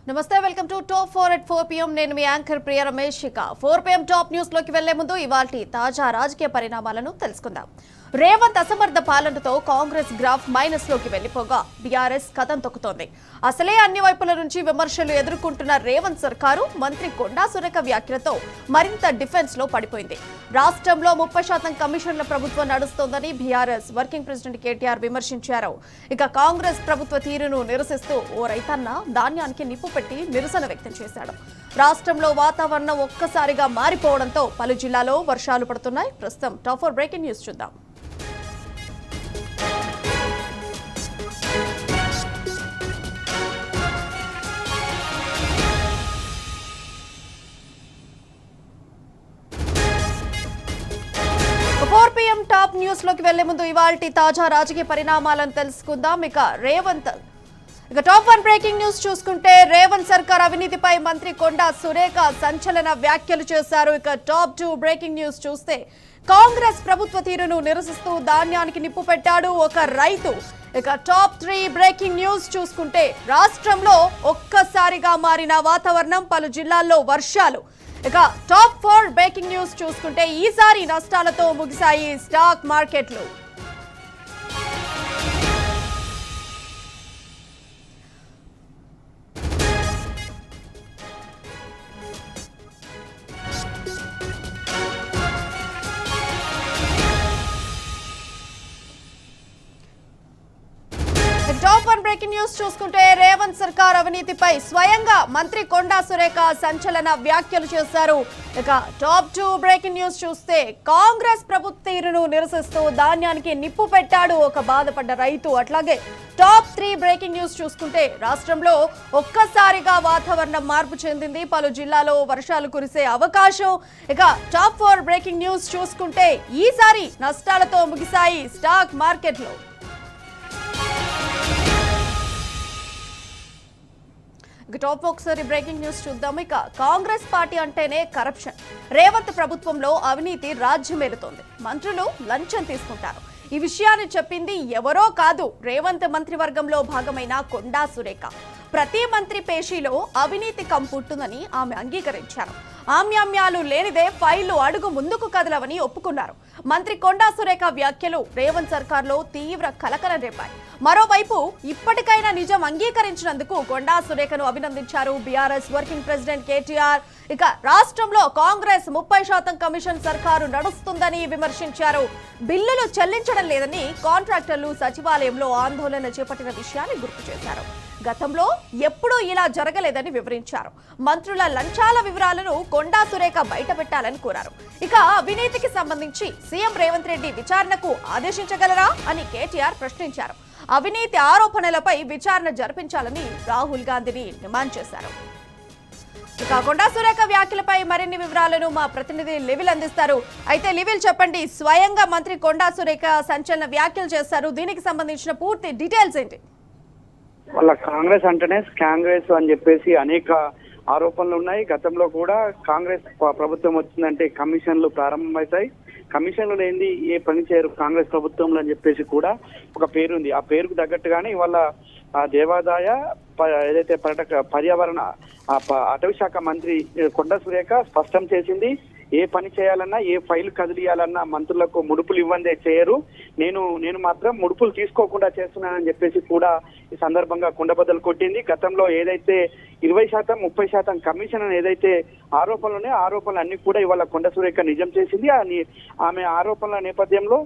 నమస్తే, welcome to top 4 at 4 PM. నేను మీ anchor ప్రియ Ramesh. 4 PM top news లోకి వెళ్లే ముందు ఇవాల్టి తాజా రాజకీయ పరిణామాలను తెలుసుకుందాం. రేవంత్ అసమర్థ పాలనతో కాంగ్రెస్ గ్రాఫ్ మైనస్ లోకి వెళ్లిపోగా బీఆర్ఎస్ కథం తొక్కుతోంది. అసలే అన్ని వైపుల నుంచి విమర్శలు ఎదుర్కొంటున్న రేవంత్ సర్కారు మంత్రి కొండా సురేఖ వ్యాఖ్యలతో మరింత డిఫెన్స్ లో పడిపోయింది. రాష్ట్రంలో 30% కమిషన్ల ప్రభుత్వం నడుస్తోందని బీఆర్ఎస్ వర్కింగ్ ప్రెసిడెంట్ కేటీఆర్ విమర్శించారు. ఇక కాంగ్రెస్ ప్రభుత్వ తీరును నిరసిస్తూ ఓ రైతన్న ధాన్యానికి నిప్పు పెట్టి నిరసన వ్యక్తం చేశాడు. రాష్ట్రంలో వాతావరణం ఒక్కసారిగా మారిపోవడంతో పలు జిల్లాలో వర్షాలు పడుతున్నాయి. ప్రస్తుతం టాప్ 4 బ్రేకింగ్ న్యూస్ చూద్దాం. టాప్ న్యూస్ లోకి వెళ్లే ముందు ఇవాల్టి తాజా రాజకీయ పరిణామాలను తెలుసుకుందాం. ఇక టాప్ 1 బ్రేకింగ్ న్యూస్ చూసుకుంటే రేవంత్ సర్కార్ అవినీతిపై మంత్రి కొండా సురేఖ సంచలన వ్యాఖ్యలు చేశారు. ఇక టాప్ 2 బ్రేకింగ్ న్యూస్ చూస్తే కాంగ్రెస్ ప్రభుత్వ తీరును నిరసిస్తూ ధాన్యానికి నిప్పు పెట్టాడు ఒక రైతు. ఇక టాప్ 3 బ్రేకింగ్ న్యూస్ చూసుకుంటే రాష్ట్రంలో ఒక్కసారిగా మారిన వాతావరణం, పలు జిల్లాల్లో వర్షాలు. ఇక టాప్ 4 బ్రేకింగ్ న్యూస్ చూసుకుంటే ఈసారి నష్టాలతో ముగిశాయి స్టాక్ మార్కెట్లు. టాప్ 1 బ్రేకింగ్ న్యూస్ చూసుకుంటే రేవంత్ సర్కార్ అవినీతిపై స్వయంగా మంత్రి కొండా సురేఖ సంచలన వ్యాఖ్యలు చేశారు. ఇక టాప్ 2 బ్రేకింగ్ న్యూస్ చూస్తే కాంగ్రెస్ ప్రభుత్వ తీరును నిరసిస్తూ ధాన్యానికి నిప్పు పెట్టాడు ఒక బాధపడ్డ రైతు. అట్లాగే టాప్ 3 బ్రేకింగ్ న్యూస్ చూసుకుంటే రాష్ట్రంలో ఒక్కసారిగా వాతావరణం మార్పు చెందింది, పలు జిల్లాలో వర్షాలు కురిసే అవకాశం. ఇక టాప్ 4 బ్రేకింగ్ న్యూస్ చూసుకుంటే ఈసారి నష్టాలతో ముగిశాయి స్టాక్ మార్కెట్లు. టాప్ ఒకసారి బ్రేకింగ్ న్యూస్ చూద్దాం. ఇక కాంగ్రెస్ పార్టీ అంటేనే కరప్షన్. రేవంత్ ప్రభుత్వంలో అవినీతి రాజ్యమేలుతోంది. మంత్రులు లంచం తీసుకుంటారు. ఈ విషయాన్ని చెప్పింది ఎవరో కాదు, రేవంత్ మంత్రివర్గంలో భాగమైన కొండా సురేఖ. ప్రతి మంత్రి పేషీలో అవినీతి కంపుంటుందని ఆమె అంగీకరించారు. ఆమ్యామ్యాలు లేనిదే ఫైళ్లు అడుగు ముందుకు కదలవని ఒప్పుకున్నారు. మంత్రి కొండా సురేఖ వ్యాఖ్యలు రేవంత్ సర్కార్లో తీవ్ర కలకలం రేపాయి. మరోవైపు ఇప్పటికైనా నిజం అంగీకరించినందుకు కొండా సురేఖను అభినందించారు బీఆర్ఎస్ వర్కింగ్ ప్రెసిడెంట్ కేటీఆర్. ఇక రాష్ట్రంలో కాంగ్రెస్ 30% కమిషన్ సర్కారు నడుస్తుందని విమర్శించారు. బిల్లులు చెల్లించడం లేదని కాంట్రాక్టర్లు సచివాలయంలో ఆందోళన చేపట్టిన విషయాన్ని గుర్తు చేశారు. గతంలో ఎప్పుడూ ఇలా జరగలేదని వివరించారు. మంత్రుల లంచాల వివరాలను కొండా సురేఖ బయటపెట్టాలని కోరారు. ఇక అవినీతికి సంబంధించి సీఎం రేవంత్ రెడ్డి విచారణకు ఆదేశించగలరా అని కేటీఆర్ ప్రశ్నించారు. అవినీతి ఆరోపణలపై విచారణ జరిపించాలని రాహుల్ గాంధీని డిమాండ్ చేశారు. ఇక కొండా సురేఖ వ్యాఖ్యలపై మరిన్ని వివరాలను మా ప్రతినిధి లివిల్ అందిస్తారు. అయితే లివిల్ చెప్పండి, స్వయంగా మంత్రి కొండా సురేఖ సంచలన వ్యాఖ్యలు చేశారు. దీనికి సంబంధించిన పూర్తి డీటెయిల్స్ ఏంటి? వాళ్ళ కాంగ్రెస్ అంటేనే కాంగ్రెస్ అని చెప్పేసి అనేక ఆరోపణలు ఉన్నాయి. గతంలో కూడా కాంగ్రెస్ ప్రభుత్వం వచ్చిందంటే కమిషన్లు ప్రారంభమవుతాయి. కమిషన్లు లేనిది ఏ పని చేయరు కాంగ్రెస్ ప్రభుత్వంలో అని చెప్పేసి కూడా ఒక పేరుంది. ఆ పేరుకు తగ్గట్టుగానే ఇవాళ దేవాదాయ ఏదైతే పర్యావరణ అటవీ శాఖ మంత్రి కొండా సురేఖ స్పష్టం చేసింది, ఏ పని చేయాలన్నా ఏ ఫైల్ కదిలియాలన్నా మంత్రులకు ముడుపులు ఇవ్వందే చేయరు, నేను మాత్రం ముడుపులు తీసుకోకుండా చేస్తున్నానని చెప్పేసి కూడా ఈ సందర్భంగా కుండబద్దలు కొట్టింది. గతంలో ఏదైతే 20% 30% కమిషన్ అని ఏదైతే ఆరోపణలు ఉన్నాయో ఆరోపణలు అన్ని కూడా ఇవాళ కొండా సురేఖ నిజం చేసింది. ఆమె ఆరోపణల నేపథ్యంలో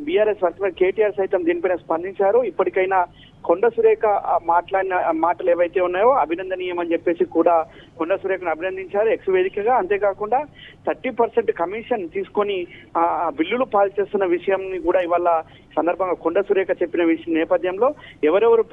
బీఆర్ఎస్ వర్కింగ్ కేటీఆర్ సైతం దీనిపైన స్పందించారు. ఇప్పటికైనా కొండా సురేఖ మాట్లాడిన మాటలు ఏవైతే ఉన్నాయో అభినందనీయం అని చెప్పేసి కూడా కొండా సురేఖను అభినందించారు ఎక్స్ వేదికగా. అంతేకాకుండా 30% కమిషన్ తీసుకొని బిల్లులు పాలు చేస్తున్న విషయాన్ని కూడా ఇవాళ సందర్భంగా కొండా సురేఖ చెప్పిన విషయం నేపథ్యంలో ఎవరెవరు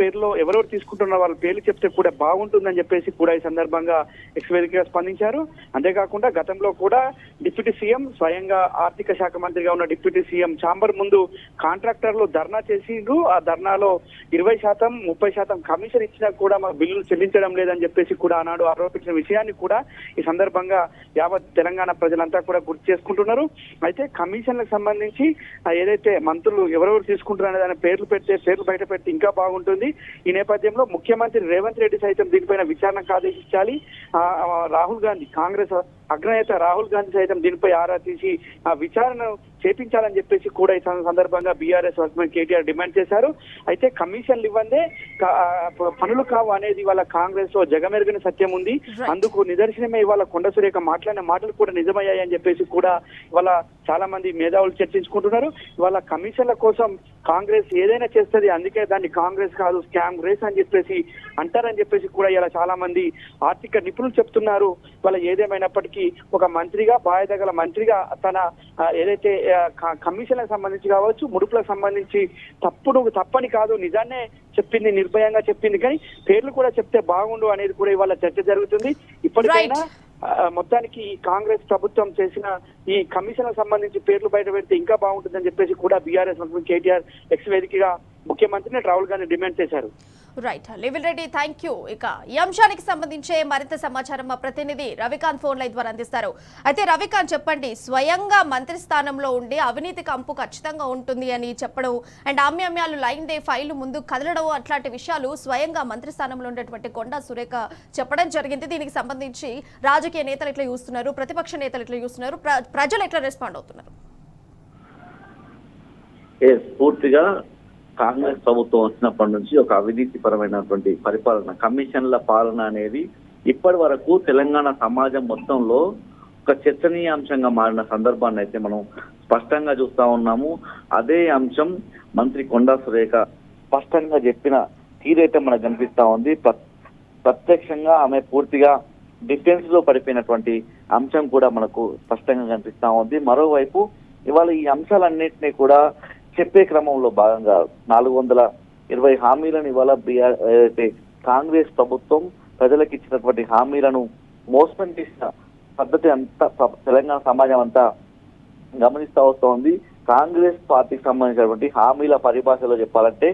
తీసుకుంటున్న వాళ్ళ పేర్లు చెప్తే కూడా బాగుంటుందని చెప్పేసి కూడా ఈ సందర్భంగా ఎక్స్ వేదికగా స్పందించారు. అంతేకాకుండా గతంలో కూడా డిప్యూటీ సీఎం స్వయంగా ఆర్థిక శాఖ మంత్రిగా ఉన్న డిప్యూటీ సీఎం చాంబ నవంబర్ ముందు కాంట్రాక్టర్లు ధర్నా చేసిండ్రు. ఆ ధర్నాలో 20%, 30% కమిషన్ ఇచ్చినా కూడా మా బిల్లులు చెల్లించడం లేదని చెప్పేసి కూడా ఆనాడు ఆరోపించిన విషయాన్ని కూడా ఈ సందర్భంగా యావత్ తెలంగాణ ప్రజలంతా కూడా గుర్తు చేసుకుంటున్నారు. అయితే కమిషన్లకు సంబంధించి ఏదైతే మంత్రులు ఎవరెవరు తీసుకుంటున్నారనే దాని పేర్లు బయట పెడితే ఇంకా బాగుంటుంది. ఈ నేపథ్యంలో ముఖ్యమంత్రి రేవంత్ రెడ్డి సైతం దీనిపైన విచారణకు ఆదేశించాలి. రాహుల్ గాంధీ, కాంగ్రెస్ అగ్రనేత రాహుల్ గాంధీ సైతం దీనిపై ఆరా తీసి ఆ విచారణ చేపించాలని చెప్పేసి కూడా ఈ సందర్భంగా బీఆర్ఎస్ వర్కింగ్ కేటీఆర్ డిమాండ్ చేశారు. అయితే కమిషన్లు ఇవ్వందే పనులు కావు అనేది ఇవాళ కాంగ్రెస్ లో జగమెరుగని సత్యం ఉంది. అందుకు నిదర్శనమే ఇవాళ కొండ సురేఖ మాట్లాడిన మాటలు కూడా నిజమయ్యాయి అని చెప్పేసి కూడా ఇవాళ చాలా మంది మేధావులు చర్చించుకుంటున్నారు. ఇవాళ కమిషన్ల కోసం కాంగ్రెస్ ఏదైనా చేస్తుంది, అందుకే దాన్ని కాంగ్రెస్ కాదు స్కామ్ రేస్ అని చెప్పేసి అంటారని చెప్పేసి కూడా ఇలా చాలా మంది ఆర్థిక నిపుణులు చెప్తున్నారు. ఇవాళ ఏదేమైనప్పటికీ ఒక మంత్రిగా, బాధ్యత గల మంత్రిగా తన ఏదైతే కమిషన్లకు సంబంధించి కావచ్చు, ముడుపులకు సంబంధించి తప్పని కాదు, నిజాన్నే చెప్పింది, నిర్భయంగా చెప్పింది, కానీ పేర్లు కూడా చెప్తే బాగుండు అనేది కూడా ఇవాళ చర్చ జరుగుతుంది. ఇప్పటికైనా మొత్తానికి ఈ కాంగ్రెస్ ప్రభుత్వం చేసిన ఈ కమిషన్లకు సంబంధించి పేర్లు బయట పెడితే ఇంకా బాగుంటుందని చెప్పేసి కూడా బీఆర్ఎస్ కేటీఆర్ ఎక్స్ వేదికగా ముఖ్యమంత్రిని రాహుల్ గాంధీ డిమాండ్ చేశారు. రైట్, లివిల్ రెడ్డి, థ్యాంక్ యూ. ఇక ఈ అంశానికి సంబంధించే మరింత సమాచారం మా ప్రతినిధి రవికాంత్ ఫోన్ లైన్ ద్వారా అందిస్తారు. అయితే రవికాంత్, చెప్పండి, స్వయంగా మంత్రి స్థానంలో ఉండి అవినీతి కంపు ఖచ్చితంగా ఉంటుంది అని చెప్పడం అండ్ ఆమ్యామ్యాలు లైన్ డే ఫైలు ముందు కదలడం అట్లాంటి విషయాలు స్వయంగా మంత్రి స్థానంలో ఉండేటువంటి కొండా సురేఖ చెప్పడం జరిగింది. దీనికి సంబంధించి రాజకీయ నేతలు ఎట్లా చూస్తున్నారు, ప్రతిపక్ష నేతలు ఎట్లా చూస్తున్నారు, ప్రజలు ఎట్లా రెస్పాండ్ అవుతున్నారు? పూర్తిగా కాంగ్రెస్ ప్రభుత్వం వచ్చినప్పటి నుంచి ఒక అవినీతి పరమైనటువంటి పరిపాలన, కమిషన్ల పాలన అనేది ఇప్పటి వరకు తెలంగాణ సమాజం మొత్తంలో ఒక చర్చనీయాంశంగా మారిన సందర్భాన్ని అయితే మనం స్పష్టంగా చూస్తా ఉన్నాము. అదే అంశం మంత్రి కొండా సురేఖ స్పష్టంగా చెప్పిన తీరైతే మనకు కనిపిస్తా ఉంది. ప్రత్యక్షంగా ఆమె పూర్తిగా డిఫెన్స్ లో పడిపోయినటువంటి అంశం కూడా మనకు స్పష్టంగా కనిపిస్తా ఉంది. మరోవైపు ఇవాళ ఈ అంశాలన్నింటినీ కూడా చెప్పే క్రమంలో భాగంగా 420 హామీలను ఇవాళ ఏదైతే కాంగ్రెస్ ప్రభుత్వం ప్రజలకు ఇచ్చినటువంటి హామీలను మోసం చేసిన పద్ధతి అంతా తెలంగాణ సమాజం అంతా గమనిస్తూ వస్తోంది. కాంగ్రెస్ పార్టీకి సంబంధించినటువంటి హామీల పరిభాషలో చెప్పాలంటే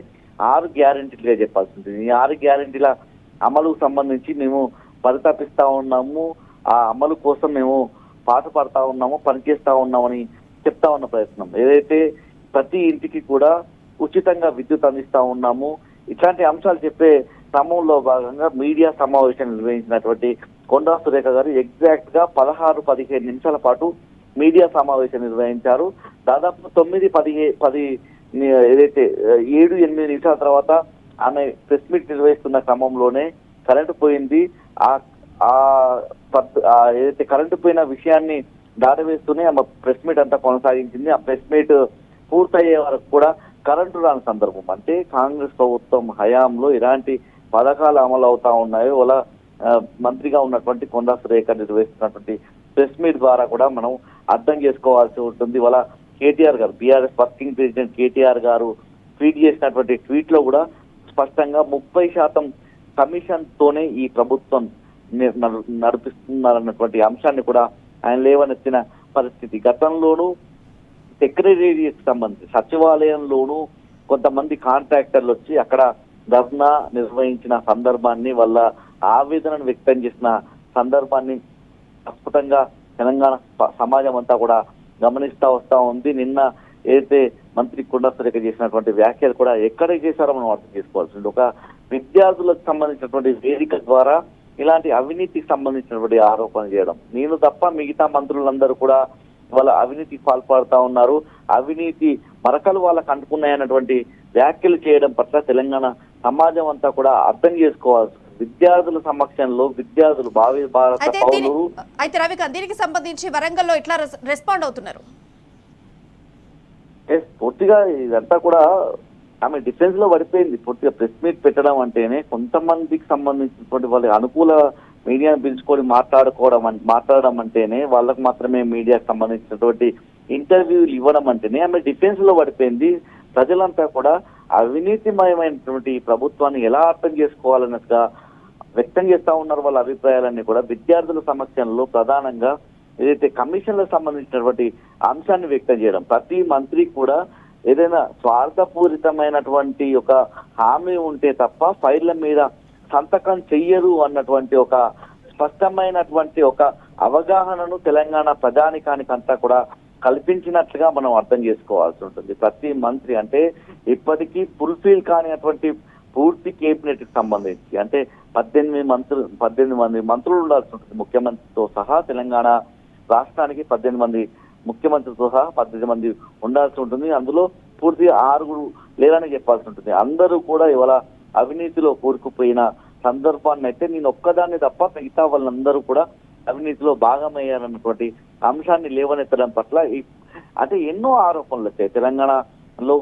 6 గ్యారెంటీలుగా చెప్పాల్సి ఉంటుంది. ఈ 6 గ్యారెంటీల అమలుకు సంబంధించి మేము పరితపిస్తా ఉన్నాము, ఆ అమలు కోసం మేము పాట పడతా ఉన్నాము, పనిచేస్తా ఉన్నామని చెప్తా ఉన్న ప్రయత్నం. ఏదైతే ప్రతి ఇంటికి కూడా ఉచితంగా విద్యుత్ అందిస్తా ఉన్నాము, ఇట్లాంటి అంశాలు చెప్పే క్రమంలో భాగంగా మీడియా సమావేశం నిర్వహించినటువంటి కొండా సురేఖ గారు ఎగ్జాక్ట్ గా 16-15 నిమిషాల పాటు మీడియా సమావేశం నిర్వహించారు. దాదాపు 9-10 ఏదైతే 7-8 నిమిషాల తర్వాత ఆమె ప్రెస్ మీట్ నిర్వహిస్తున్న క్రమంలోనే కరెంటు పోయింది. ఏదైతే కరెంటు పోయిన విషయాన్ని దాటవేస్తూనే ఆమె ప్రెస్ మీట్ అంతా కొనసాగించింది. ఆ ప్రెస్ మీట్ పూర్తయ్యే వరకు కూడా కరెంటు రాని సందర్భం. అంటే కాంగ్రెస్ ప్రభుత్వం హయాంలో ఇలాంటి పథకాలు అమలు అవుతా ఉన్నాయో వాళ్ళ మంత్రిగా ఉన్నటువంటి కొండా సురేఖ నిర్వహిస్తున్నటువంటి ప్రెస్ మీట్ ద్వారా కూడా మనం అర్థం చేసుకోవాల్సి ఉంటుంది. వాళ్ళ కేటీఆర్ గారు, బీఆర్ఎస్ వర్కింగ్ ప్రెసిడెంట్ కేటీఆర్ గారు ట్వీట్ చేసినటువంటి ట్వీట్ లో కూడా స్పష్టంగా 30% కమిషన్ తోనే ఈ ప్రభుత్వం నడిపిస్తున్నారన్నటువంటి అంశాన్ని కూడా ఆయన లేవనెత్తిన పరిస్థితి. గతంలోనూ సెక్రటేరియట్ సంబంధించి సచివాలయంలోనూ కొంతమంది కాంట్రాక్టర్లు వచ్చి అక్కడ ధర్నా నిర్వహించిన సందర్భాన్ని, వాళ్ళ ఆవేదనను వ్యక్తం చేసిన సందర్భాన్ని అద్భుతంగా తెలంగాణ సమాజం అంతా కూడా గమనిస్తా వస్తా ఉంది. నిన్న ఏదైతే మంత్రి కొండా సురేఖ చేసినటువంటి వ్యాఖ్యలు కూడా ఎక్కడ చేశారో మనం అర్థం చేసుకోవాల్సి ఉంది. ఒక విద్యార్థులకు సంబంధించినటువంటి వేదిక ద్వారా ఇలాంటి అవినీతికి సంబంధించినటువంటి ఆరోపణ చేయడం, నేను తప్ప మిగతా మంత్రులందరూ కూడా వాళ్ళ అవినీతి పాల్పడుతా ఉన్నారు, అవినీతి మరకలు వాళ్ళకు అంటుకున్నాయన్నటువంటి వ్యాఖ్యలు చేయడం పట్ల తెలంగాణ సమాజం అంతా కూడా అర్థం చేసుకోవాల్సి. విద్యార్థుల సమక్షంలో విద్యార్థులు భావి భారత పౌరులు. అయితే రవికాంత్, దీనికి సంబంధించి వరంగల్లో ఎట్లా రెస్పాండ్ అవుతున్నారు? పూర్తిగా ఇదంతా కూడా ఆమె డిఫెన్స్ లో పడిపోయింది. పూర్తిగా ప్రెస్ మీట్ పెట్టడం అంటేనే కొంతమందికి సంబంధించినటువంటి వాళ్ళ అనుకూల మీడియాను పిలుచుకొని మాట్లాడడం అంటేనే, వాళ్ళకు మాత్రమే మీడియాకు సంబంధించినటువంటి ఇంటర్వ్యూలు ఇవ్వడం అంటేనే ఆమె డిఫెన్స్ లో పడిపోయింది. ప్రజలంతా కూడా అవినీతిమయమైనటువంటి ప్రభుత్వాన్ని ఎలా అర్థం చేసుకోవాలన్నట్టుగా వ్యక్తం చేస్తా ఉన్నారు వాళ్ళ అభిప్రాయాలన్నీ కూడా. విద్యార్థుల సమక్షంలో ప్రధానంగా ఏదైతే కమిషన్లకు సంబంధించినటువంటి అంశాన్ని వ్యక్తం చేయడం, ప్రతి మంత్రి కూడా ఏదైనా స్వార్థపూరితమైనటువంటి ఒక హామీ ఉంటే తప్ప ఫైళ్ల మీద సంతకం చెయ్యరు అన్నటువంటి ఒక స్పష్టమైనటువంటి ఒక అవగాహనను తెలంగాణ ప్రజానికానికంతా కూడా కల్పించినట్లుగా మనం అర్థం చేసుకోవాల్సి ఉంటుంది. ప్రతి మంత్రి అంటే ఇప్పటికీ ఫుల్ఫిల్ కానిటువంటి పూర్తి కేబినెట్ కి సంబంధించి అంటే 18 మంది మంత్రులు ఉండాల్సి ఉంటుంది. ముఖ్యమంత్రితో సహా తెలంగాణ రాష్ట్రానికి 18 మంది ముఖ్యమంత్రితో సహా 18 మంది ఉండాల్సి ఉంటుంది. అందులో పూర్తిగా 6 లేరని చెప్పాల్సి ఉంటుంది. అందరూ కూడా ఇవాళ అవినీతిలో కూరుకుపోయిన సందర్భాన్ని అయితే నేను ఒక్కదాన్ని తప్ప మిగతా వాళ్ళందరూ కూడా అవినీతిలో భాగమయ్యారన్నటువంటి అంశాన్ని లేవనెత్తడం పట్ల అంటే ఎన్నో ఆరోపణలు వచ్చాయి. తెలంగాణలో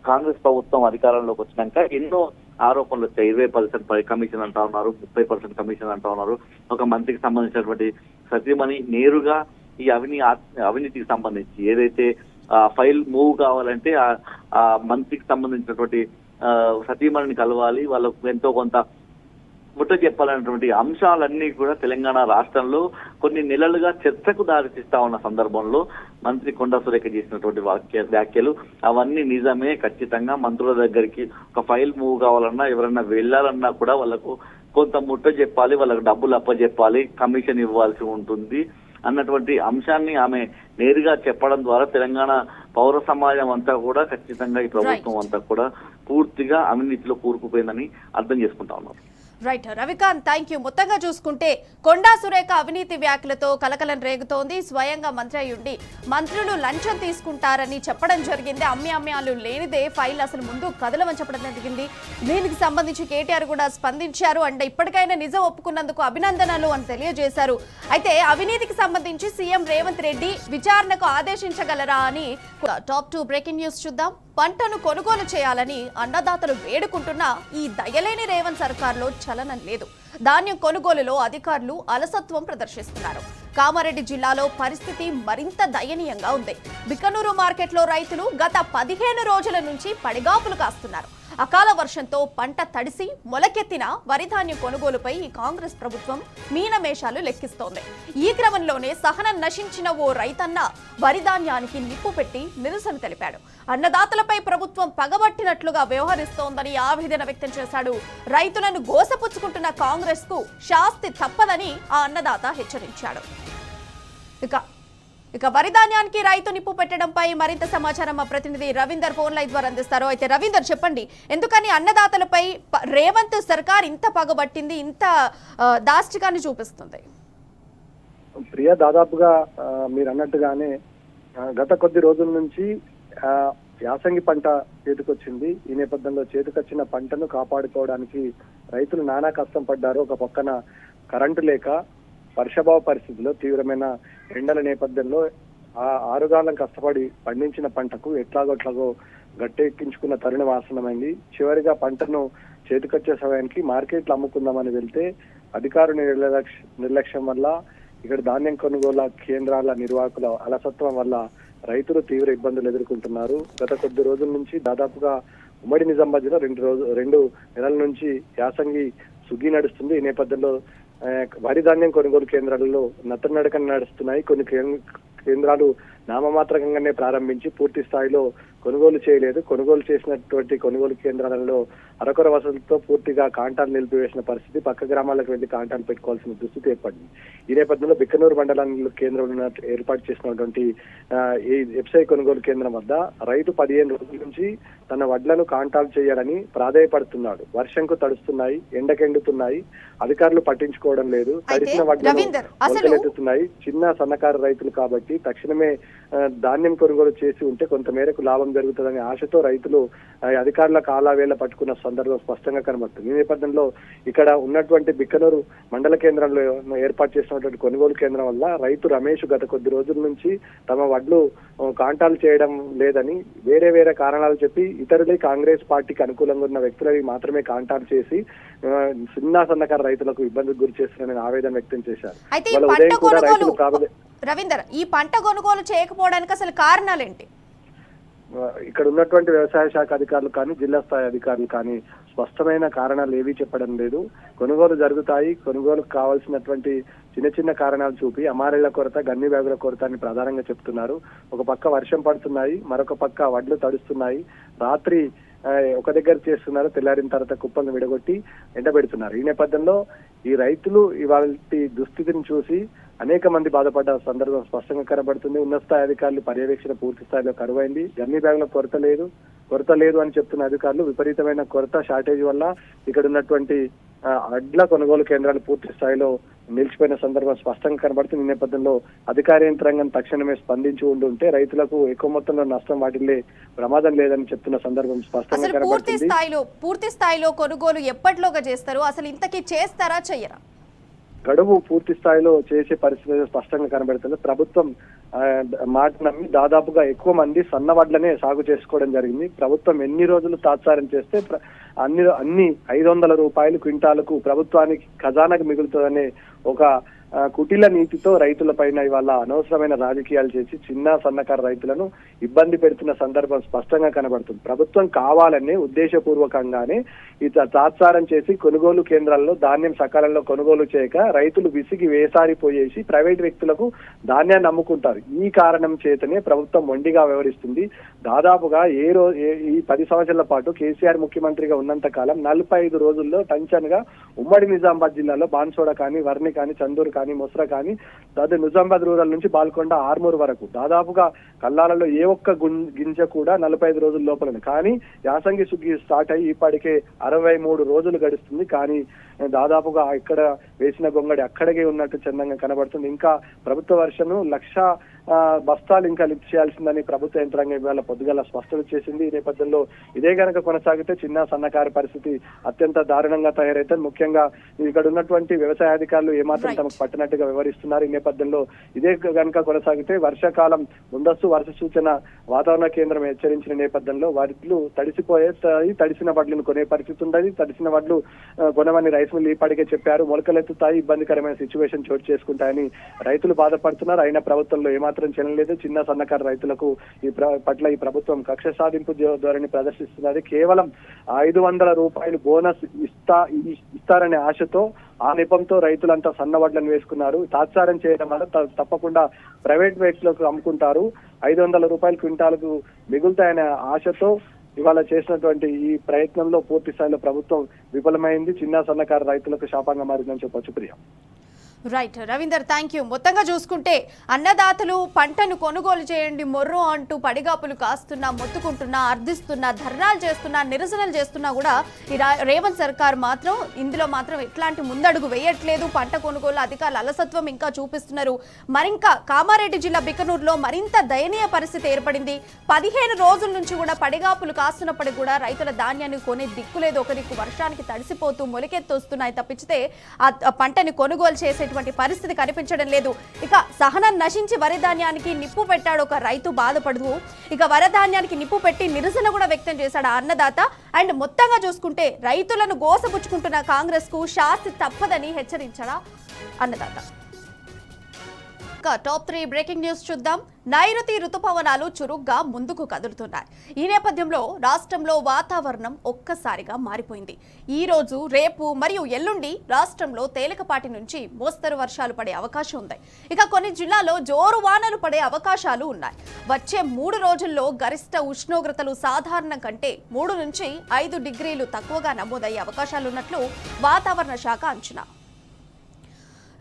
కాంగ్రెస్ ప్రభుత్వం అధికారంలోకి వచ్చినాక ఎన్నో ఆరోపణలు వచ్చాయి. 20% కమిషన్ అంటా ఉన్నారు, 30% కమిషన్ అంటా ఉన్నారు. ఒక మంత్రికి సంబంధించినటువంటి సతీమణి నేరుగా ఈ అవినీతికి సంబంధించి ఏదైతే ఫైల్ మూవ్ కావాలంటే ఆ మంత్రికి సంబంధించినటువంటి సతీమణిని కలవాలి, వాళ్ళకు ఎంతో కొంత ముట్ట చెప్పాలన్నటువంటి అంశాలన్నీ కూడా తెలంగాణ రాష్ట్రంలో కొన్ని నెలలుగా చర్చకు దారితీస్తా ఉన్న సందర్భంలో మంత్రి కొండా సురేఖ చేసినటువంటి వ్యాఖ్యలు అవన్నీ నిజమే. ఖచ్చితంగా మంత్రుల దగ్గరికి ఒక ఫైల్ మూవ్ కావాలన్నా ఎవరన్నా వెళ్ళాలన్నా కూడా వాళ్ళకు కొంత ముట్ట చెప్పాలి, వాళ్ళకు డబ్బులు అప్పచెప్పాలి, కమిషన్ ఇవ్వాల్సి ఉంటుంది అన్నటువంటి అంశాన్ని ఆమె నేరుగా చెప్పడం ద్వారా తెలంగాణ పౌర సమాజం అంతా కూడా ఖచ్చితంగా ఈ ప్రభుత్వం అంతా కూడా పూర్తిగా అవినీతిలో కూరుకుపోయిందని అర్థం చేసుకుంటా ఉన్నారు. Right Ravikant, thank you. మొత్తంగా చూసుకుంటే కొండా సురేఖ అవినీతి వ్యాఖ్యలతో కలకలం రేగుతోంది. స్వయంగా మంత్రి అయ్యుండి మంత్రులు లంచం తీసుకుంటారని చెప్పడం జరిగింది. అమ్మాలు లేనిదే ఫైల్ అసలు ముందు కదలమని చెప్పడం జరిగింది. దీనికి సంబంధించి కేటీఆర్ కూడా స్పందించారు. అండ్ ఇప్పటికైనా నిజం ఒప్పుకున్నందుకు అభినందనలు అని తెలియజేశారు. అయితే అవినీతికి సంబంధించి సీఎం రేవంత్ రెడ్డి విచారణకు ఆదేశించగలరా అని టాప్ 2 బ్రేకింగ్ న్యూస్ చూద్దాం. పంటను కొనుగోలు చేయాలని అన్నదాతలు వేడుకుంటున్నా ఈ దయలేని రేవంత్ సర్కార్లో చలనం లేదు. ధాన్యం కొనుగోలులో అధికారులు అలసత్వం ప్రదర్శిస్తున్నారు. కామారెడ్డి జిల్లాలో పరిస్థితి మరింత దయనీయంగా ఉంది. బిక్కనూరు మార్కెట్లో రైతులు గత 15 రోజుల నుంచి పడిగాపులు కాస్తున్నారు. అకాల వర్షంతో పంట తడిసి మొలకెత్తిన వరి ధాన్యం కొనుగోలుపై ఈ కాంగ్రెస్ ప్రభుత్వం మీనమేషాలు లెక్కిస్తోంది. ఈ క్రమంలోనే సహనం నశించిన ఓ రైతన్న వరి ధాన్యానికి నిప్పు పెట్టి నిరసన తెలిపాడు. అన్నదాతలపై ప్రభుత్వం పగబట్టినట్లుగా వ్యవహరిస్తోందని ఆవేదన వ్యక్తం చేశాడు. రైతులను గోసపుచ్చుకుంటున్న కాంగ్రెస్ కు శాస్తి తప్పదని ఆ అన్నదాత హెచ్చరించాడు. ఇక వరి ధాన్యానికి రైతు నిప్పు పెట్టడంపై మరింత సమాచారం మా ప్రతినిధి రవీందర్ ఫోన్ లైన్ ద్వారా అందిస్తారు. అయితే రవీందర్, చెప్పండి, ఎందుకని అన్నదాతలపై రేవంత్ సర్కార్ ఇంత పగబట్టింది, ఇంత దాష్టికాన్ని చూపిస్తుంది? ప్రియ, దాదాపుగా మీరు అన్నట్టుగానే గత కొద్ది రోజుల నుంచి యాసంగి పంట చేతికొచ్చింది. ఈ నేపథ్యంలో చేతికొచ్చిన పంటను కాపాడుకోవడానికి రైతులు నానా కష్టం పడ్డారు. ఒక పక్కన కరెంటు లేక వర్షాభావ పరిస్థితుల్లో తీవ్రమైన ఎండల నేపథ్యంలో ఆ ఆరుగాలం కష్టపడి పండించిన పంటకు ఎట్లాగో గట్టెక్కించుకున్న తరుణం ఆసనమైంది. చివరిగా పంటను చేతికొచ్చే సమయానికి మార్కెట్లు అమ్ముకుందామని వెళ్తే అధికారుల నిర్లక్ష్యం వల్ల, ఇక్కడ ధాన్యం కొనుగోలు కేంద్రాల నిర్వాహకుల అలసత్వం వల్ల రైతులు తీవ్ర ఇబ్బందులు ఎదుర్కొంటున్నారు. గత కొద్ది రోజుల నుంచి దాదాపుగా ఉమ్మడి నిజామాబాద్ జిల్లా 2 నెలల నుంచి యాసంగి సుగ్గి నడుస్తుంది. ఈ నేపథ్యంలో వరి ధాన్యం కొనుగోలు కేంద్రాలలో నత్తనడకన నడుస్తున్నాయి. కొన్ని కేంద్రాలు నామమాత్రకంగానే ప్రారంభించి పూర్తి స్థాయిలో కొనుగోలు చేయలేదు. కొనుగోలు చేసినటువంటి కొనుగోలు కేంద్రాలలో అరకొర వసతులతో పూర్తిగా కాంటాలు నిలిపివేసిన పరిస్థితి, పక్క గ్రామాలకు వెళ్లి కాంటాలు పెట్టుకోవాల్సిన దుస్థితి ఏర్పడింది. ఈ నేపథ్యంలో బిక్కనూరు మండలంలో కేంద్రంలో ఏర్పాటు చేసినటువంటి ఈ ఎఫ్ఐ కొనుగోలు కేంద్రం వద్ద రైతు 15 రోజుల నుంచి తన వడ్లను కాంటాలు చేయాలని ప్రాధాయపడుతున్నాడు. వర్షంకు తడుస్తున్నాయి, ఎండకెండుతున్నాయి, అధికారులు పట్టించుకోవడం లేదు. తడిసిన వడ్లను ఎత్తుతున్నాయి. చిన్న సన్నకారు రైతులు కాబట్టి తక్షణమే ధాన్యం కొనుగోలు చేసి ఉంటే కొంత మేరకు లాభం జరుగుతుందనే ఆశతో రైతులు అధికారుల కాలావేళ పట్టుకున్న సందర్భం స్పష్టంగా కనబడుతుంది. ఈ నేపథ్యంలో ఇక్కడ ఉన్నటువంటి బిక్కనూరు మండల కేంద్రంలో ఏర్పాటు చేసినటువంటి కొనుగోలు కేంద్రం వల్ల రైతు రమేష్ గత కొద్ది రోజుల నుంచి తమ వడ్లు కాంటాలు చేయడం లేదని వేరే కారణాలు చెప్పి ఇతరులే కాంగ్రెస్ పార్టీకి అనుకూలంగా ఉన్న వ్యక్తులని మాత్రమే కాంటాలు చేసి చిన్న సన్నకారు రైతులకు ఇబ్బందికి గురి చేస్తున్నారని ఆవేదన వ్యక్తం చేశారు. రవీందర్, ఈ పంట కొనుగోలు చేయకపోవడానికి అసలు కారణాలేంటి? ఇక్కడ ఉన్నటువంటి వ్యవసాయ శాఖ అధికారులు కానీ, జిల్లా స్థాయి అధికారులు కానీ స్పష్టమైన కారణాలు ఏవీ చెప్పడం లేదు. కొనుగోలు జరుగుతాయి, కొనుగోలుకు కావాల్సినటువంటి చిన్న చిన్న కారణాలు చూపి అమారీల కొరత, గన్ని బ్యాగుల కొరత అని ప్రధానంగా చెప్తున్నారు. ఒక పక్క వర్షం పడుతున్నాయి, మరొక పక్క వడ్లు తడుస్తున్నాయి. రాత్రి ఒక దగ్గర చేస్తున్నారు, తెల్లారిన తర్వాత కుప్పలను విడగొట్టి ఎండబెడుతున్నారు. ఈ నేపథ్యంలో ఈ రైతులు ఇవాళ దుస్థితిని చూసి అనేక మంది బాధపడ్డ సందర్భం స్పష్టంగా కనబడుతుంది. ఉన్నత స్థాయి అధికారులు పర్యవేక్షణ పూర్తి స్థాయిలో కరువైంది. గన్ని బ్యాగుల కొరత లేదు అని చెప్తున్న అధికారులు విపరీతమైన కొరత, షార్టేజ్ వల్ల ఇక్కడ ఉన్నటువంటి అడ్ల కొనుగోలు కేంద్రాలు పూర్తి స్థాయిలో నిలిచిపోయిన సందర్భం స్పష్టంగా కనబడుతుంది. ఈ నేపథ్యంలో అధికార యంత్రాంగం తక్షణమే స్పందించి ఉంటే రైతులకు ఎక్కువ మొత్తంలో నష్టం వాటిల్లే ప్రమాదం లేదని చెప్తున్న సందర్భం స్పష్టంగా కనబడుతుంది. పూర్తి స్థాయిలో కొనుగోలు ఎప్పటిలోగా చేస్తారు? అసలు ఇంతకీ చేస్తారా, చెయ్యరా? గడువు పూర్తి స్థాయిలో చేసే పరిస్థితి స్పష్టంగా కనబడుతుంది. ప్రభుత్వం మాట నమ్మి దాదాపుగా ఎక్కువ మంది సన్న వడ్లనే సాగు చేసుకోవడం జరిగింది. ప్రభుత్వం ఎన్ని రోజులు తాత్సారం చేస్తే అన్ని 500 రూపాయలు క్వింటాలకు ప్రభుత్వానికి ఖజానాకు మిగులుతుందనే ఒక కుటిల నీతితో రైతుల పైన ఇవాళ అనవసరమైన రాజకీయాలు చేసి చిన్న సన్నకారు రైతులను ఇబ్బంది పెడుతున్న సందర్భం స్పష్టంగా కనబడుతుంది. ప్రభుత్వం కావాలనే ఉద్దేశపూర్వకంగానే తాత్సారం చేసి కొనుగోలు కేంద్రాల్లో ధాన్యం సకాలంలో కొనుగోలు చేయక రైతులు విసిగి వేసారిపోయేసి ప్రైవేట్ వ్యక్తులకు ధాన్యాన్ని అమ్ముకుంటారు. ఈ కారణం చేతనే ప్రభుత్వం మొండిగా వ్యవహరిస్తుంది. దాదాపుగా ఈ 10 సంవత్సరాల పాటు కేసీఆర్ ముఖ్యమంత్రిగా ఉన్నంత కాలం 45 రోజుల్లో టంచన్గా ఉమ్మడి నిజామాబాద్ జిల్లాలో బాన్సోడ కానీ, వర్ణి కానీ, చందూరు కానీ, మొస్రా కానీ, అదే నిజామాబాద్ రూరల్ నుంచి బాల్కొండ, ఆర్మూర్ వరకు దాదాపుగా కల్లాలలో ఏ ఒక్క గింజ కూడా 45 రోజుల లోపలనే. కానీ యాసంగి సుగ్గి స్టార్ట్ అయ్యి ఇప్పటికే 63 రోజులు గడుస్తుంది. కానీ దాదాపుగా ఇక్కడ వేసిన గొంగడి అక్కడికే ఉన్నట్టు చందంగా కనబడుతుంది. ఇంకా ప్రభుత్వ వర్షను 1,00,000 బస్తాలు ఇంకా లిఫ్ట్ చేయాల్సిందని ప్రభుత్వ యంత్రాంగం ఇవాళ పొద్దుగల స్పష్టత చేసింది. ఈ నేపథ్యంలో ఇదే గనక కొనసాగితే చిన్న సన్నకారు పరిస్థితి అత్యంత దారుణంగా తయారైతే ముఖ్యంగా ఇక్కడ ఉన్నటువంటి వ్యవసాయ అధికారులు ఏమాత్రం తమకు పట్టినట్టుగా వ్యవహరిస్తున్నారు. ఈ నేపథ్యంలో ఇదే గనక కొనసాగితే వర్షాకాలం ముందస్తు వర్ష సూచన వాతావరణ కేంద్రం హెచ్చరించిన నేపథ్యంలో వడ్లు తడిసిపోయేస్తాయి. తడిసిన వడ్లను కొనే పరిస్థితి ఉండదు. తడిసిన వడ్లు కొనమని రైస్ మిల్లు ఇప్పటికే చెప్పారు. మొలకలెత్తుతాయి, ఇబ్బందికరమైన సిచ్యువేషన్ చోటు చేసుకుంటాయని రైతులు బాధపడుతున్నారు. అయినా ప్రభుత్వంలో ఏమాత్రం చెల్లలేదు. చిన్న సన్నకారు రైతులకు పట్ల ఈ ప్రభుత్వం కక్ష సాధింపు ధోరణి ప్రదర్శిస్తున్నది. కేవలం 500 రూపాయలు బోనస్ ఇస్తారనే ఆశతో, ఆ నెపంతో రైతులంతా సన్నవడ్లను వేసుకున్నారు. తాత్సారం చేయడం వల్ల తప్పకుండా ప్రైవేట్ వ్యక్తులకు అమ్ముకుంటారు. 500 రూపాయలు క్వింటాలకు మిగులుతాయనే ఆశతో ఇవాళ చేసినటువంటి ఈ ప్రయత్నంలో పూర్తి స్థాయిలో ప్రభుత్వం విఫలమైంది. చిన్న సన్నకారు రైతులకు శాపంగా మారిందని చెప్పొచ్చు. Priya. Right Ravinder, thank you. మొత్తంగా చూసుకుంటే అన్నదాతలు పంటను కొనుగోలు చేయండి మొర్రో అంటూ పడిగాపులు కాస్తున్నా, మొత్తుకుంటున్నా, అర్థిస్తున్నా, ధర్నాలు చేస్తున్నా, నిరసనలు చేస్తున్నా కూడా ఈ రేవంత్ సర్కార్ మాత్రం ఇందులో మాత్రం ఎట్లాంటి ముందడుగు వేయట్లేదు. పంట కొనుగోలు అధికారులు అలసత్వం ఇంకా చూపిస్తున్నారు. మరింకా కామారెడ్డి జిల్లా బికనూరులో మరింత దయనీయ పరిస్థితి ఏర్పడింది. 15 రోజుల నుంచి కూడా పడిగాపులు కాస్తున్నప్పటికీ కూడా రైతుల ధాన్యాన్ని కొనే దిక్కు లేదు. ఒక దిక్కు వర్షానికి తడిసిపోతూ మొలకెత్తొస్తున్నాయి తప్పించితే ఆ పంటని కొనుగోలు చేసేటువంటి పరిస్థితి కనిపించడం లేదు. ఇక సహనం నశించి వరి ధాన్యానికి నిప్పు పెట్టాడు ఒక రైతు బాధపడుతూ. ఇక వరధాన్యానికి నిప్పు పెట్టి నిరసన కూడా వ్యక్తం చేశాడు ఆ అన్నదాత. అండ్ మొత్తంగా చూసుకుంటే రైతులను గోసపుచ్చుకుంటున్న కాంగ్రెస్ కు శాస్తి తప్పదని హెచ్చరించాడా అన్నదాత. టాప్ 3 బ్రేకింగ్ న్యూస్ చూద్దాం. నైరుతి రుతుపవనాలు చురుగ్గా ముందుకు కదులుతున్నాయి. ఈ నేపథ్యంలో రాష్ట్రంలో వాతావరణం ఒక్కసారిగా మారిపోయింది. ఈ రోజు, రేపు మరియు ఎల్లుండి రాష్ట్రంలో తేలికపాటి నుంచి మోస్తరు వర్షాలు పడే అవకాశం ఉంది. ఇక కొన్ని జిల్లాల్లో జోరు వానలు పడే అవకాశాలు ఉన్నాయి. వచ్చే 3 రోజుల్లో గరిష్ట ఉష్ణోగ్రతలు సాధారణం కంటే 3 నుంచి 5 డిగ్రీలు తక్కువగా నమోదయ్యే అవకాశాలున్నట్లు వాతావరణ శాఖ అంచనా.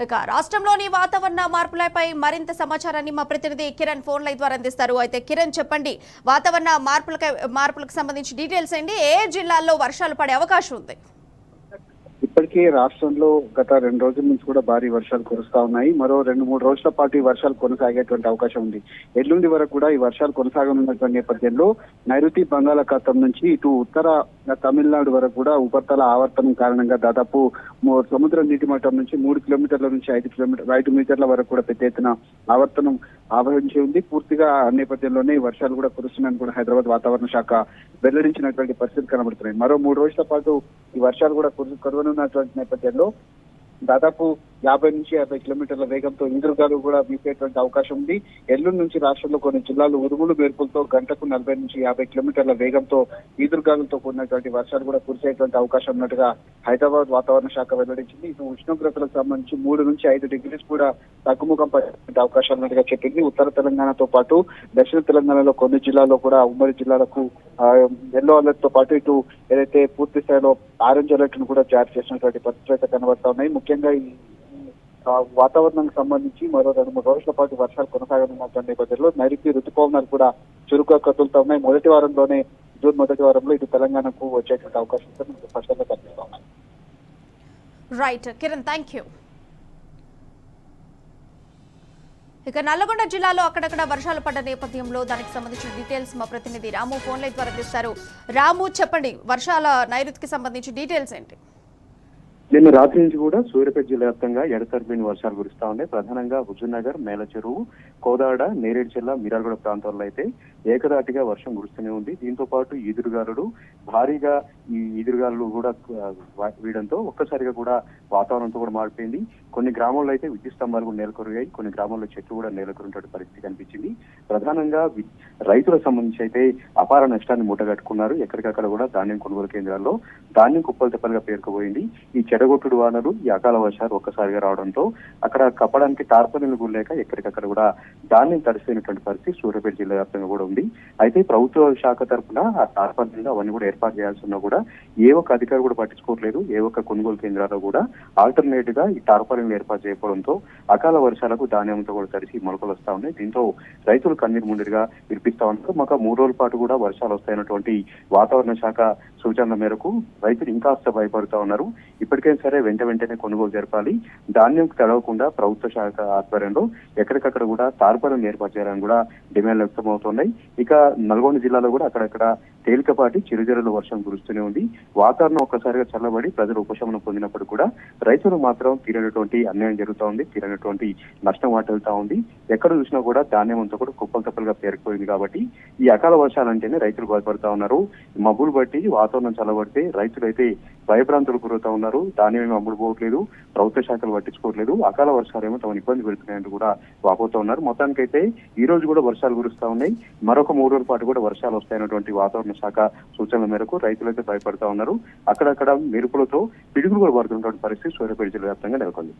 ఇక రాష్ట్రంలోని వాతావరణ మార్పులపై మరింత సమాచారాన్ని మా ప్రతినిధి కిరణ్ ఫోన్ లైన్ ద్వారా అందిస్తారు. అయితే కిరణ్, చెప్పండి, వాతావరణ మార్పులకు సంబంధించి డీటెయిల్స్ ఏంటి? ఏ జిల్లాల్లో వర్షాలు పడే అవకాశం ఉంది? ఇప్పటికే రాష్ట్రంలో గత 2 రోజుల నుంచి కూడా భారీ వర్షాలు కురుస్తా ఉన్నాయి. మరో 2-3 రోజుల పాటు ఈ వర్షాలు కొనసాగేటువంటి అవకాశం ఉంది. ఎల్లుండి వరకు కూడా ఈ వర్షాలు కొనసాగనున్నటువంటి నేపథ్యంలో నైరుతి బంగాళాఖాతం నుంచి ఇటు ఉత్తర తమిళనాడు వరకు కూడా ఉపరితల ఆవర్తనం కారణంగా దాదాపు సముద్ర నీటి మట్టం నుంచి 3 కిలోమీటర్ల నుంచి 5 మీటర్ల వరకు కూడా పెద్ద ఎత్తున ఆవర్తనం ఆవరించి ఉంది. పూర్తిగా ఆ నేపథ్యంలోనే వర్షాలు కూడా కురుస్తున్నాయని కూడా హైదరాబాద్ వాతావరణ శాఖ వెల్లడించినటువంటి పరిస్థితి కనబడుతున్నాయి. మరో 3 రోజుల పాటు ఈ వర్షాలు కూడా కురవనున్నటువంటి నేపథ్యంలో దాదాపు 50 నుంచి 50 కిలోమీటర్ల వేగంతో ఈదురుగాలు కూడా వీసేటువంటి అవకాశం ఉంది. ఎల్లుండి నుంచి రాష్ట్రంలో కొన్ని జిల్లాలు ఉరుములు మెరుపులతో గంటకు 40 నుంచి 50 కిలోమీటర్ల వేగంతో ఈదురుగాలులతో కూడినటువంటి వర్షాలు కూడా కురిసేటువంటి అవకాశం ఉన్నట్టుగా హైదరాబాద్ వాతావరణ శాఖ వెల్లడించింది. ఇటు ఉష్ణోగ్రతలకు సంబంధించి 3 నుంచి 5 డిగ్రీస్ కూడా తగ్గుముఖం పడే అవకాశం ఉన్నట్టుగా చెప్పింది. ఉత్తర తెలంగాణతో పాటు దక్షిణ తెలంగాణలో కొన్ని జిల్లాల్లో కూడా ఉమ్మడి జిల్లాలకు ఎల్లో అలర్ట్ తో పాటు ఇటు ఏదైతే పూర్తి స్థాయిలో ఆరెంజ్ అలర్ట్ ను కూడా జారీ చేసినటువంటి పరిస్థితులు అయితే కనబడతా ఉన్నాయి. ముఖ్యంగా ఈ వాతావరణానికి సంబంధించి మరో 2-3 రోజుల పాటు వర్షాలు కొనసాగనున్నటువంటి నేపథ్యంలో నైరుతి రుతుపవనాలు కూడా చురుకుగా కదులుతా ఉన్నాయి. మొదటి వారంలోనే జూన్ మొదటి వారంలో ఇటు తెలంగాణకు వచ్చేటువంటి అవకాశం మనకు స్పష్టంగా కనిపిస్తా ఉన్నాయి. Right Kiran, thank you. ఇక నల్లగొండ జిల్లాలో అక్కడక్కడ వర్షాలు పడ్డ నేపథ్యంలో దానికి సంబంధించిన డీటెయిల్స్ మా ప్రతినిధి రాము ఫోన్ లైన్ ద్వారా అందిస్తారు. రాము, చెప్పండి, వర్షాల నైరుతికి సంబంధించి డీటెయిల్స్ ఏంటి? నిన్న రాత్రి నుంచి కూడా సూర్యాపేట జిల్లా వ్యాప్తంగా ఎడతెరిపిన వర్షాలు కురుస్తా ఉన్నాయి. ప్రధానంగా హుజూర్నగర్, మేలచెరువు, కోదాడ, నేరేడు జిల్లా, మిర్యాలగూడ ప్రాంతాల్లో అయితే ఏకదాటిగా వర్షం కురుస్తూనే ఉంది. దీంతో పాటు ఈదురుగాలులు భారీగా ఈ ఈదురుగాలులు కూడా వీయడంతో ఒక్కసారిగా కూడా వాతావరణంతో కూడా మారిపోయింది. కొన్ని గ్రామాల్లో అయితే విద్యుత్ స్తంభాలు కూడా నేలకొరిగాయి, కొన్ని గ్రామాల్లో చెట్లు కూడా నేలకొరినటువంటి పరిస్థితి కనిపించింది. ప్రధానంగా రైతులకు సంబంధించి అయితే అపార నష్టాన్ని మూటగట్టుకున్నారు. ఎక్కడికక్కడ కూడా ధాన్యం కొనుగోలు కేంద్రాల్లో ధాన్యం కుప్పలు తెప్పలుగా పేరుకుపోయింది. ఈ చెడగొట్టుడు వానలు, ఈ అకాల వర్షాలు ఒక్కసారిగా రావడంతో అక్కడ కప్పడానికి టార్పలిన్లు కూడా లేక ఎక్కడికక్కడ కూడా ధాన్యం తడిసిపోయినటువంటి పరిస్థితి సూర్యాపేట జిల్లా వ్యాప్తంగా కూడా ఉంది. అయితే ప్రభుత్వ శాఖ తరఫున ఆ టార్పలిన్లు అవన్నీ కూడా ఏర్పాటు చేయాల్సి ఉన్నా కూడా ఏ ఒక్క అధికారి కూడా పట్టించుకోవట్లేదు. ఏ ఒక్క కొనుగోలు కేంద్రాల్లో కూడా ఆల్టర్నేట్ గా ఈ టార్పలిన్లు ఏర్పాటు చేయకపోవడంతో అకాల వర్షాలకు ధాన్యంతో కూడా తడిసి మొలకలు వస్తా ఉన్నాయి. దీంతో రైతులు కన్నీరు ముండిగా వినిపిస్తా ఉన్నారు. మాకు 3 రోజుల పాటు కూడా వర్షాలు వస్తాయన్నటువంటి వాతావరణ శాఖ సూచనల మేరకు రైతులు ఇంకాస్త భయపడుతా ఉన్నారు. ఇప్పటికైనా సరే వెంటనే కొనుగోలు జరపాలి, ధాన్యం తడవకుండా ప్రభుత్వ శాఖ ఆధ్వర్యంలో ఎక్కడికక్కడ కూడా టార్పలిన్లు ఏర్పాటు చేయాలని కూడా డిమాండ్లు వ్యక్తమవుతున్నాయి. ఇక నల్గొండ జిల్లాలో కూడా అక్కడక్కడ తేలికపాటి చిరుజల్లుల వర్షం కురుస్తూనే ఉంది. వాతావరణం ఒక్కసారిగా చల్లబడి ప్రజలు ఉపశమనం పొందినప్పుడు కూడా రైతులు మాత్రం తీరనటువంటి అన్యాయం జరుగుతూ ఉంది, తీరనటువంటి నష్టం వాటిల్తా ఉంది. ఎక్కడ చూసినా కూడా ధాన్యం అంతా కూడా కుప్పలు తప్పలుగా పేరుకుపోయింది. కాబట్టి ఈ అకాల వర్షాలంటేనే రైతులు భయపడతా ఉన్నారు. మబ్బులు బట్టి వాతావరణం చల్లబడితే రైతులు అయితే భయభ్రాంతులు గురవుతా ఉన్నారు. ధాన్యం ఏమీ అమ్ముడు పోవట్లేదు, ప్రభుత్వ శాఖలు పట్టించుకోవట్లేదు, అకాల వర్షాలు ఏమో తమను ఇబ్బంది పెడుతున్నాయంటూ కూడా వాపోతా ఉన్నారు. మొత్తానికైతే ఈ రోజు కూడా వర్షాలు కురుస్తా ఉన్నాయి. మరొక 3 రోజుల పాటు కూడా వర్షాలు వస్తాయన్నటువంటి వాతావరణ శాఖ సూచనల మేరకు రైతులైతే భయపడతా ఉన్నారు. అక్కడక్కడ మెరుపులతో పిడుగులు కూడా పడుతున్నటువంటి పరిస్థితి సూర్యాపేట జిల్లా వ్యాప్తంగా నెలకొంది.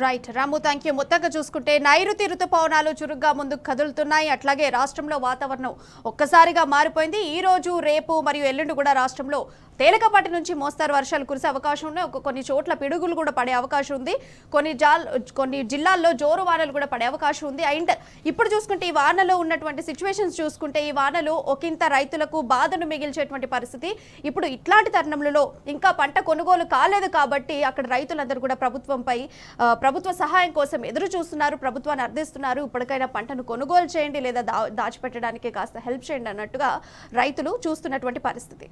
Right Ramu, thank you. మొత్తంగా చూసుకుంటే నైరుతి రుతుపవనాలు చురుగ్గా ముందుకు కదులుతున్నాయి. అట్లాగే రాష్ట్రంలో వాతావరణం ఒక్కసారిగా మారిపోయింది. ఈ రోజు, రేపు మరియు ఎల్లుండి కూడా రాష్ట్రంలో తేలికపాటి నుంచి మోస్తారు వర్షాలు కురిసే అవకాశం ఉన్నాయి. కొన్ని చోట్ల పిడుగులు కూడా పడే అవకాశం ఉంది. కొన్ని జిల్లాల్లో జోరు వానలు కూడా పడే అవకాశం ఉంది. అండ్ ఇప్పుడు చూసుకుంటే ఈ వానలో ఉన్నటువంటి సిచ్యువేషన్స్ చూసుకుంటే ఈ వానలు ఒకంత రైతులకు బాధను మిగిల్చేటువంటి పరిస్థితి. ఇప్పుడు ఇట్లాంటి తరుణంలో ఇంకా పంట కొనుగోలు కాలేదు కాబట్టి అక్కడ రైతులందరూ కూడా ప్రభుత్వ సహాయం కోసం ఎదురు చూస్తున్నారు, ప్రభుత్వాన్ని అర్థిస్తున్నారు. ఇప్పటికైనా పంటను కొనుగోలు చేయండి లేదా దాచిపెట్టడానికి కాస్త హెల్ప్ చేయండి అన్నట్టుగా రైతులు చూస్తున్నటువంటి పరిస్థితి.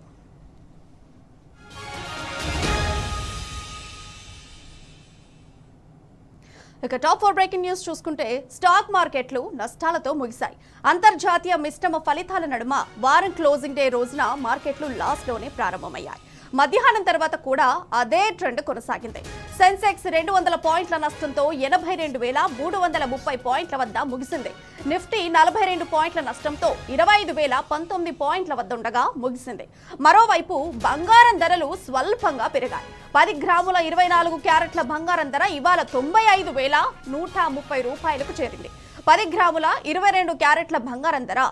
ఇక టాప్ 4 బ్రేకింగ్ న్యూస్ చూసుకుంటే స్టాక్ మార్కెట్లు నష్టాలతో ముగిశాయి. అంతర్జాతీయ మిశ్రమ ఫలితాల నడుమ వారం క్లోజింగ్ డే రోజున మార్కెట్లు లాస్ లోనే ప్రారంభమయ్యాయి. మధ్యాహ్నం తర్వాత కూడా అదే ట్రెండ్ కొనసాగింది. సెన్సెక్స్ 200 పాయింట్ల నష్టంతో 82,330 పాయింట్ల వద్ద ముగిసింది. నిఫ్టీ 42 పాయింట్ల నష్టంతో 25,019 పాయింట్ల వద్ద ఉండగా ముగిసింది. మరోవైపు బంగారం ధరలు స్వల్పంగా పెరిగాయి. 10 గ్రాముల 24 క్యారెట్ల బంగారం ధర ఇవాళ 95,130 రూపాయలకు చేరింది. 10 గ్రాముల 22 క్యారెట్ల బంగారం ధర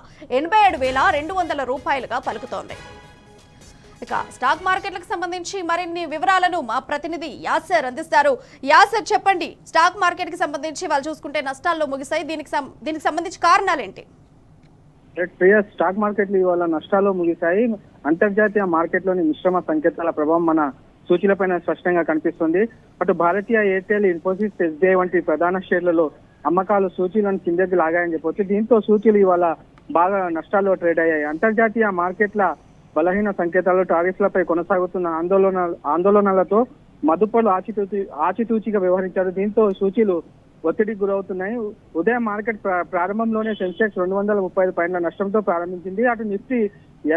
87,200 రూపాయలుగా పలుకుతోంది. ఇక స్టాక్ మార్కెట్లకు సంబంధించి మరిన్ని వివరాలను మా ప్రతినిధి యాసర్ అందిస్తారు. యాసర్, చెప్పండి, స్టాక్ మార్కెట్ కి సంబంధించి వాళ్ళు చూసుకుంటే నష్టాల్లో ముగిశాయి. దీనికి సంబంధించి కారణాలేంటి? స్టాక్ మార్కెట్లు ఇవాళ నష్టాల్లో ముగిశాయి. అంతర్జాతీయ మార్కెట్లోని మిశ్రమ సంకేతాల ప్రభావం మన సూచీలపైన స్పష్టంగా కనిపిస్తుంది. అటు భారతీయ ఎయిర్టెల్, ఇన్ఫోసిస్, ఎస్బీఐ వంటి ప్రధాన షేర్లలో అమ్మకాలు సూచీలను కిందకి లాగాయని చెప్పొచ్చు. దీంతో సూచీలు ఇవాళ బాగా నష్టాల్లో ట్రేడ్ అయ్యాయి. అంతర్జాతీయ మార్కెట్ల బలహీన సంకేతాలు, టారిఫ్లపై కొనసాగుతున్న ఆందోళనలతో మదుపర్లు ఆచితూచిగా వ్యవహరించారు. దీంతో సూచీలు ఒత్తిడికి గురవుతున్నాయి. ఉదయం మార్కెట్ ప్రారంభంలోనే సెన్సెక్స్ 235 పాయింట్ల నష్టంతో ప్రారంభించింది. అటు నిఫ్టీ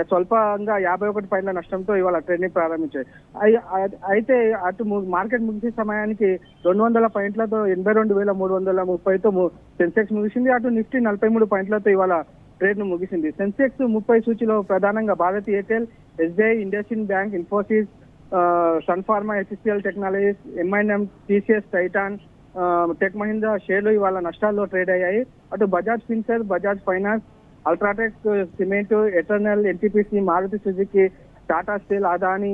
స్వల్పంగా 51 పాయింట్ల నష్టంతో ఇవాళ ట్రేడ్ని ప్రారంభించాయి. అయితే అటు మార్కెట్ ముగిసే సమయానికి 200 పాయింట్లతో 82,330తో సెన్సెక్స్ ముగిసింది. అటు నిఫ్టీ 43 పాయింట్లతో ఇవాళ ట్రేడ్ ను ముగిసింది. సెన్సెక్స్ 30 సూచీలో ప్రధానంగా Bharti Airtel, SBI, IndusInd Bank, Infosys, Sun Pharma, HCL Technologies, M&M, TCS, Titan, Tech Mahindra షేర్లు ఇవాళ నష్టాల్లో ట్రేడ్ అయ్యాయి. అటు బజాజ్ ఫిన్సర్, బజాజ్ ఫైనాన్స్, అల్ట్రాటెక్ సిమెంట్, ఎటర్నల్, NTPC, మారుతి సుజుకి, టాటా స్టీల్, అదానీ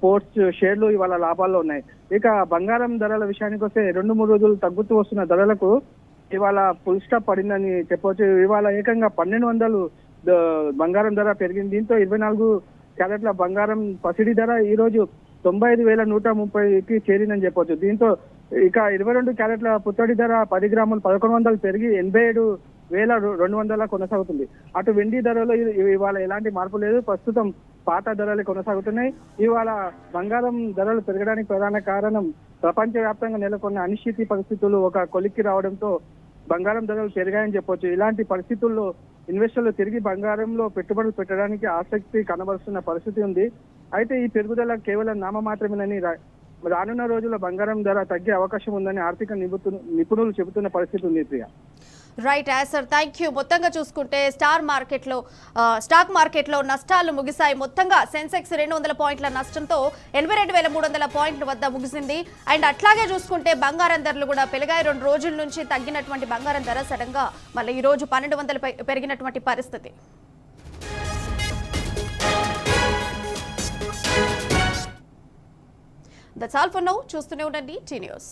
పోర్ట్స్ షేర్లు ఇవాళ లాభాల్లో ఉన్నాయి. ఇక బంగారం ధరల విషయానికి వస్తే 2-3 రోజులు తగ్గుతూ వస్తున్న ధరలకు ఇవాళ ఫుల్ స్టాప్ పడిందని చెప్పవచ్చు. ఇవాళ ఏకంగా 1,200 బంగారం ధర పెరిగింది. దీంతో 24 క్యారెట్ల బంగారం పసిడి ధర ఈ రోజు 95,130కి చేరిందని చెప్పొచ్చు. దీంతో ఇక 22 క్యారెట్ల పుత్తడి ధర 10 గ్రాములు 1100 పెరిగి 87,200 కొనసాగుతుంది. అటు వెండి ధరలో ఇవాళ ఎలాంటి మార్పు లేదు, ప్రస్తుతం పాత ధరలు కొనసాగుతున్నాయి. ఇవాళ బంగారం ధరలు పెరగడానికి ప్రధాన కారణం ప్రపంచవ్యాప్తంగా నెలకొన్న అనిశ్చిత పరిస్థితులు ఒక కొలిక్కి రావడంతో బంగారం ధరలు పెరిగాయని చెప్పొచ్చు. ఇలాంటి పరిస్థితుల్లో ఇన్వెస్టర్లు తిరిగి బంగారంలో పెట్టుబడులు పెట్టడానికి ఆసక్తి కనబరుస్తున్న పరిస్థితి ఉంది. అయితే ఈ పెరుగుదల కేవలం నామమాత్రమేనని రానున్న రోజుల్లో బంగారం ధర తగ్గే అవకాశం ఉందని ఆర్థిక నిపుణులు చెబుతున్న పరిస్థితి ఉంది. ప్రియ, రైట్ సార్, థ్యాంక్ యూ. మొత్తంగా చూసుకుంటే స్టాక్ మార్కెట్లో నష్టాలు ముగిశాయి. మొత్తంగా సెన్సెక్స్ 200 పాయింట్ల నష్టంతో 82,300 పాయింట్ల వద్ద ముగిసింది. అండ్ అట్లాగే చూసుకుంటే బంగారం ధరలు కూడా పెరిగాయి. 2 రోజుల నుంచి తగ్గినటువంటి బంగారం ధర సడన్ గా మళ్ళీ ఈ రోజు 1,200 పెరిగినటువంటి పరిస్థితి. That's all for now. చూస్తూనే ఉండండి టీ న్యూస్.